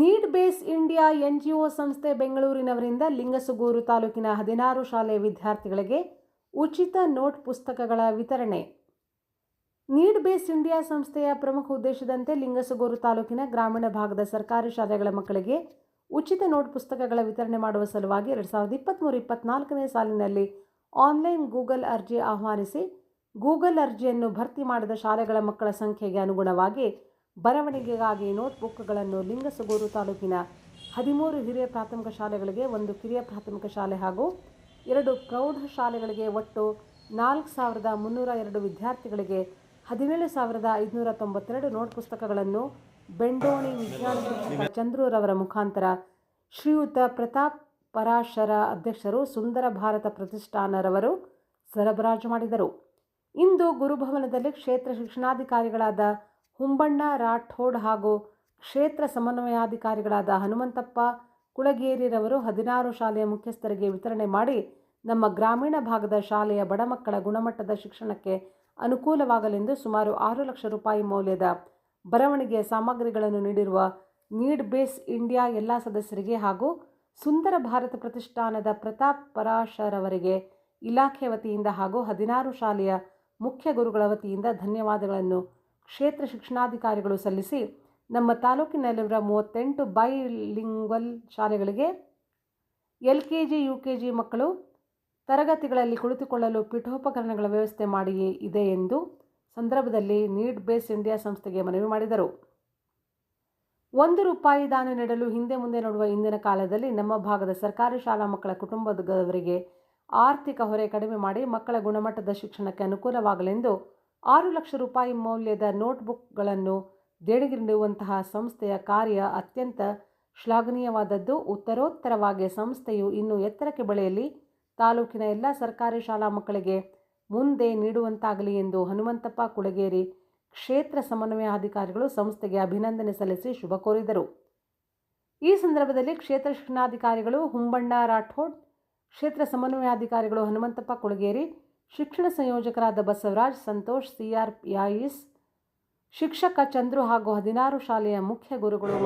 Need base India NGO ಸಂಸ್ಥೆ ಬೆಂಗಳೂರಿನವರಿಂದ ಲಿಂಗಸುಗೂರು ತಾಲೂಕಿನ 16 ಶಾಲೆಯ ವಿದ್ಯಾರ್ಥಿಗಳಿಗೆ ಉಚಿತ ನೋಟ್ ಪುಸ್ತಕಗಳ ವಿತರಣೆ. ನೀಡ್ ಬೇಸ್ ಇಂಡಿಯಾ ಸಂಸ್ಥೆಯ ಪ್ರಮುಖ ಉದ್ದೇಶದಂತೆ ಲಿಂಗಸುಗೂರು ತಾಲೂಕಿನ ಗ್ರಾಮೀಣ ಭಾಗದ ಸರ್ಕಾರಿ ಶಾಲೆಗಳ ಮಕ್ಕಳಿಗೆ ಉಚಿತ ನೋಟ್ ಪುಸ್ತಕಗಳ ವಿತರಣೆ ಮಾಡುವ ಸಲುವಾಗಿ 2023-24ನೇ ಸಾಲಿನಲ್ಲಿ ಆನ್ಲೈನ್ ಗೂಗಲ್ ಅರ್ಜಿ ಆಹ್ವಾನಿಸಿ ಗೂಗಲ್ ಅರ್ಜಿಯನ್ನು ಭರ್ತಿ ಮಾಡಿದ ಶಾಲೆಗಳ ಮಕ್ಕಳ ಸಂಖ್ಯೆಗೆ ಅನುಗುಣವಾಗಿ ಬರವಣಿಗೆಗಾಗಿ ನೋಟ್ಬುಕ್ಗಳನ್ನು ಲಿಂಗಸುಗೂರು ತಾಲೂಕಿನ 13 ಹಿರಿಯ ಪ್ರಾಥಮಿಕ ಶಾಲೆಗಳಿಗೆ, 1 ಕಿರಿಯ ಪ್ರಾಥಮಿಕ ಶಾಲೆ ಹಾಗೂ 2 ಪ್ರೌಢ ಶಾಲೆಗಳಿಗೆ ಒಟ್ಟು 4302 ವಿದ್ಯಾರ್ಥಿಗಳಿಗೆ 17,592 ನೋಟ್ ಪುಸ್ತಕಗಳನ್ನು ಬೆಂಡೋಣಿ ವಿಜ್ಞಾನ ಶಿಕ್ಷಕ ಚಂದ್ರೂರವರ ಮುಖಾಂತರ ಶ್ರೀಯುತ ಪ್ರತಾಪ್ ಪರಾಶರ ಅಧ್ಯಕ್ಷರು ಸುಂದರ ಭಾರತ ಪ್ರತಿಷ್ಠಾನರವರು ಸರಬರಾಜು ಮಾಡಿದರು. ಇಂದು ಗುರುಭವನದಲ್ಲಿ ಕ್ಷೇತ್ರ ಶಿಕ್ಷಣಾಧಿಕಾರಿಗಳಾದ ಹುಂಬಣ್ಣ ರಾಠೋಡ್ ಹಾಗೂ ಕ್ಷೇತ್ರ ಸಮನ್ವಯಾಧಿಕಾರಿಗಳಾದ ಹನುಮಂತಪ್ಪ ಕುಳಗೇರಿರವರು 16 ಶಾಲೆಯ ಮುಖ್ಯಸ್ಥರಿಗೆ ವಿತರಣೆ ಮಾಡಿ ನಮ್ಮ ಗ್ರಾಮೀಣ ಭಾಗದ ಶಾಲೆಯ ಬಡ ಮಕ್ಕಳ ಗುಣಮಟ್ಟದ ಶಿಕ್ಷಣಕ್ಕೆ ಅನುಕೂಲವಾಗಲೆಂದು ಸುಮಾರು 6 ಲಕ್ಷ ರೂಪಾಯಿ ಮೌಲ್ಯದ ಬರವಣಿಗೆಯ ಸಾಮಗ್ರಿಗಳನ್ನು ನೀಡಿರುವ ನೀಡ್ ಬೇಸ್ ಇಂಡಿಯಾ ಎಲ್ಲ ಸದಸ್ಯರಿಗೆ ಹಾಗೂ ಸುಂದರ ಭಾರತ ಪ್ರತಿಷ್ಠಾನದ ಪ್ರತಾಪ್ ಪರಾಶರವರಿಗೆ ಇಲಾಖೆ ವತಿಯಿಂದ ಹಾಗೂ 16 ಶಾಲೆಯ ಮುಖ್ಯ ಗುರುಗಳ ವತಿಯಿಂದ ಧನ್ಯವಾದಗಳನ್ನು ಕ್ಷೇತ್ರ ಶಿಕ್ಷಣಾಧಿಕಾರಿಗಳು ಸಲ್ಲಿಸಿ, ನಮ್ಮ ತಾಲೂಕಿನಲ್ಲಿರುವ 38 ಬೈಲಿಂಗ್ವಲ್ ಶಾಲೆಗಳಿಗೆ LKG UKG ಮಕ್ಕಳು ತರಗತಿಗಳಲ್ಲಿ ಕುಳಿತುಕೊಳ್ಳಲು ಪೀಠೋಪಕರಣಗಳ ವ್ಯವಸ್ಥೆ ಮಾಡಿ ಇದೆ ಎಂದು ಸಂದರ್ಭದಲ್ಲಿ ನೀಡ್ ಬೇಸ್ ಇಂಡಿಯಾ ಸಂಸ್ಥೆಗೆ ಮನವಿ ಮಾಡಿದರು. 1 ರೂಪಾಯಿ ದಾನ ನೀಡಲು ಹಿಂದೆ ಮುಂದೆ ನೋಡುವ ಇಂದಿನ ಕಾಲದಲ್ಲಿ ನಮ್ಮ ಭಾಗದ ಸರ್ಕಾರಿ ಶಾಲಾ ಮಕ್ಕಳ ಕುಟುಂಬದವರಿಗೆ ಆರ್ಥಿಕ ಹೊರೆ ಕಡಿಮೆ ಮಾಡಿ ಮಕ್ಕಳ ಗುಣಮಟ್ಟದ ಶಿಕ್ಷಣಕ್ಕೆ ಅನುಕೂಲವಾಗಲೆಂದು 6 ಲಕ್ಷ ರೂಪಾಯಿ ಮೌಲ್ಯದ ನೋಟ್ಬುಕ್ಗಳನ್ನು ದೇಣಿಗೆ ನೀಡುವಂತಹ ಸಂಸ್ಥೆಯ ಕಾರ್ಯ ಅತ್ಯಂತ ಶ್ಲಾಘನೀಯವಾದದ್ದು. ಉತ್ತರೋತ್ತರವಾಗಿ ಸಂಸ್ಥೆಯು ಇನ್ನೂ ಎತ್ತರಕ್ಕೆ ಬೆಳೆಯಲಿ, ತಾಲೂಕಿನ ಎಲ್ಲ ಸರ್ಕಾರಿ ಶಾಲಾ ಮಕ್ಕಳಿಗೆ ಮುಂದೆ ನೀಡುವಂತಾಗಲಿ ಎಂದು ಹನುಮಂತಪ್ಪ ಕುಳಗೇರಿ ಕ್ಷೇತ್ರ ಸಮನ್ವಯಾಧಿಕಾರಿಗಳು ಸಂಸ್ಥೆಗೆ ಅಭಿನಂದನೆ ಸಲ್ಲಿಸಿ ಶುಭ ಕೋರಿದರು. ಈ ಸಂದರ್ಭದಲ್ಲಿ ಕ್ಷೇತ್ರ ಶಿಕ್ಷಣಾಧಿಕಾರಿಗಳು ಹುಂಬಣ್ಣ ರಾಠೋಡ್, ಕ್ಷೇತ್ರ ಸಮನ್ವಯಾಧಿಕಾರಿಗಳು ಹನುಮಂತಪ್ಪ ಕುಳಗೇರಿ, ಶಿಕ್ಷಣ ಸಂಯೋಜಕರಾದ ಬಸವರಾಜ್, ಸಂತೋಷ್, CR ಯಾಯಿಸ್, ಶಿಕ್ಷಕ ಚಂದ್ರು ಹಾಗೂ 16 ಶಾಲೆಯ ಮುಖ್ಯ ಗುರುಗಳು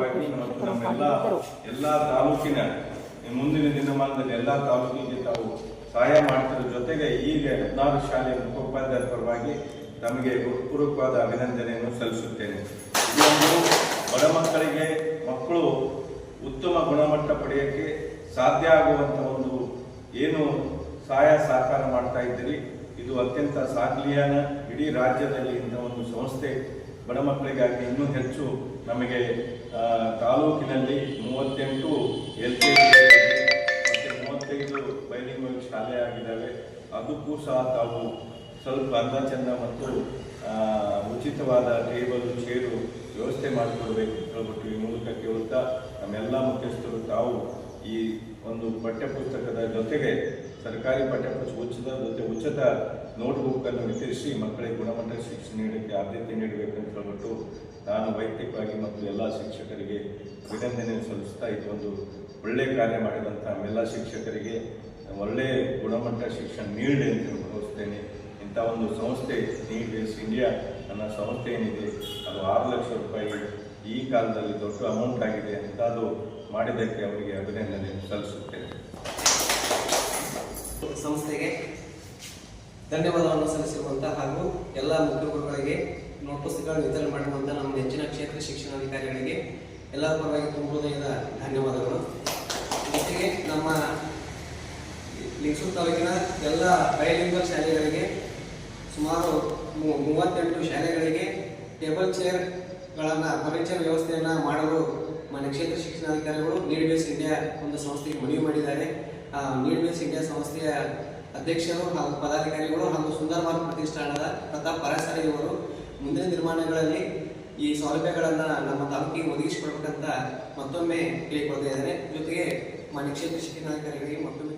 ಎಲ್ಲ ತಾಲೂಕಿನ ಮುಂದಿನ ದಿನಮಾನದಲ್ಲಿ ಎಲ್ಲ ತಾಲೂಕಿಗೆ ತಾವು ಸಹಾಯ ಮಾಡ್ತಿರೋ ಜೊತೆಗೆ ಈಗ 14 ಶಾಲೆಯ ಮುಖೋಪಾಧ್ಯಾಯರ ಪರವಾಗಿ ತಮಗೆ ಹೃತ್ಪೂರ್ವಕವಾದ ಅಭಿನಂದನೆಯನ್ನು ಸಲ್ಲಿಸುತ್ತೇನೆ. ಇದೊಂದು ಬಡ ಮಕ್ಕಳು ಉತ್ತಮ ಗುಣಮಟ್ಟ ಪಡೆಯೋಕ್ಕೆ ಸಾಧ್ಯ ಆಗುವಂಥ ಒಂದು ಏನು ಸಹಾಯ ಸಹಕಾರ ಮಾಡ್ತಾ ಇದ್ದೀರಿ, ಇದು ಅತ್ಯಂತ ಶ್ಲಾಘನೀಯನ. ಇಡೀ ರಾಜ್ಯದಲ್ಲಿ ಇಂಥ ಒಂದು ಸಂಸ್ಥೆ ಬಡ ಮಕ್ಕಳಿಗಾಗಿ ಇನ್ನೂ ಹೆಚ್ಚು ನಮಗೆ ತಾಲೂಕಿನಲ್ಲಿ 38 LKG ಮತ್ತು 35 ಬೈಲಿಂಗ್ವಲ್ ಶಾಲೆ ಆಗಿದ್ದಾವೆ. ಅದಕ್ಕೂ ಸಹ ತಾವು ಸ್ವಲ್ಪ ಅಂದಾಚಂದ ಮತ್ತು ಉಚಿತವಾದ ಟೇಬಲ್ ಚೇರು ವ್ಯವಸ್ಥೆ ಮಾಡಿಕೊಡ್ಬೇಕು ಅಂತ ಹೇಳ್ಬಿಟ್ಟು ಈ ಮೂಲಕ ಕೇಳುತ್ತಾ ನಮ್ಮೆಲ್ಲ ಮುಖ್ಯಸ್ಥರು ತಾವು ಈ ಒಂದು ಪಠ್ಯಪುಸ್ತಕದ ಜೊತೆಗೆ ಸರ್ಕಾರಿ ಪಠ್ಯಪುಸ್ತಕ ಉಚಿತ ನೋಟ್ಬುಕ್ಕನ್ನು ವಿತರಿಸಿ ಮಕ್ಕಳಿಗೆ ಗುಣಮಟ್ಟ ಶಿಕ್ಷಣ ನೀಡೋಕ್ಕೆ ಆದ್ಯತೆ ನೀಡಬೇಕಂತ ಹೇಳ್ಬಿಟ್ಟು ನಾನು ವೈಯಕ್ತಿಕವಾಗಿ ಮತ್ತು ಎಲ್ಲ ಶಿಕ್ಷಕರಿಗೆ ಅಭಿನಂದನೆ ಸಲ್ಲಿಸ್ತಾ ಇದೊಂದು ಒಳ್ಳೆಯ ಕಾರ್ಯ ಮಾಡಿದಂಥ ನಮ್ಮೆಲ್ಲ ಶಿಕ್ಷಕರಿಗೆ ಒಳ್ಳೆಯ ಗುಣಮಟ್ಟ ಶಿಕ್ಷಣ ನೀಡಿ ಅಂತ ಭಾವಿಸ್ತೇನೆ. ಇಂಥ ಒಂದು ಸಂಸ್ಥೆ ನೀಡ್ ಬೇಸ್ ಇಂಡಿಯಾ ಅನ್ನೋ ಸಂಸ್ಥೆ ಏನಿದೆ ಅದು 6 ಲಕ್ಷ ರೂಪಾಯಿ ಈ ಕಾಲದಲ್ಲಿ ದೊಡ್ಡ ಅಮೌಂಟ್ ಆಗಿದೆ ಅಂತ ಅದು ಮಾಡಿದ್ದಕ್ಕೆ ಅವರಿಗೆ ಅಭಿನಂದನೆ ಸಲ್ಲಿಸುತ್ತೇನೆ. ಸಂಸ್ಥೆಗೆ ಧನ್ಯವಾದವನ್ನು ಸಲ್ಲಿಸಿರುವಂಥ ಹಾಗೂ ಎಲ್ಲ ಮುಖ್ಯಗುರುಗಳಿಗೆ ನೋಟ್ ಪುಸ್ತಕಗಳನ್ನು ವಿತರಣೆ ಮಾಡುವಂಥ ನಮ್ಮ ನೆಚ್ಚಿನ ಕ್ಷೇತ್ರ ಶಿಕ್ಷಣಾಧಿಕಾರಿಗಳಿಗೆ ಎಲ್ಲರ ಪರವಾಗಿ ತುಂಬ ಹೃದಯದ ಧನ್ಯವಾದಗಳು. ಜೊತೆಗೆ ನಮ್ಮ ಲಿಂಗಸೂರು ತಾಲೂಕಿನ ಎಲ್ಲ ಬೈಲಿಂಗ್ವಲ್ ಶಾಲೆಗಳಿಗೆ ಸುಮಾರು 38 ಶಾಲೆಗಳಿಗೆ ಟೇಬಲ್ ಚೇರ್ಗಳನ್ನು ಫರ್ನಿಚರ್ ವ್ಯವಸ್ಥೆಯನ್ನು ಮಾಡಲು ಮಾನ್ಯ ಕ್ಷೇತ್ರ ಶಿಕ್ಷಣಾಧಿಕಾರಿಗಳು ನೀಡ್ ಬೇಸ್ ಇಂಡಿಯಾ ಒಂದು ಸಂಸ್ಥೆಗೆ ಮನವಿ ಮಾಡಿದ್ದಾರೆ. ನೀಡ್ ಬೇಸ್ ಇಂಡಿಯಾ ಸಂಸ್ಥೆಯ ಅಧ್ಯಕ್ಷರು ಹಾಗೂ ಪದಾಧಿಕಾರಿಗಳು ಹಾಗೂ ಸುಂದರ ಭಾರತ ಪ್ರತಿಷ್ಠಾನದ ಪ್ರತಾಪ್ ಪರಾಶರ ಇವರು ಮುಂದಿನ ನಿರ್ಮಾಣಗಳಲ್ಲಿ ಈ ಸೌಲಭ್ಯಗಳನ್ನು ನಮ್ಮ ತಾಲೂಕಿಗೆ ಒದಗಿಸಿಕೊಡ್ಬೇಕಂತ ಮತ್ತೊಮ್ಮೆ ಕೇಳಿಕೊಳ್ತಾ ಇದ್ದಾರೆ. ಜೊತೆಗೆ ಮಾನ್ಯ ಕ್ಷೇತ್ರ ಶಿಕ್ಷಣಾಧಿಕಾರಿಗಳಿಗೆ ಮತ್ತೊಮ್ಮೆ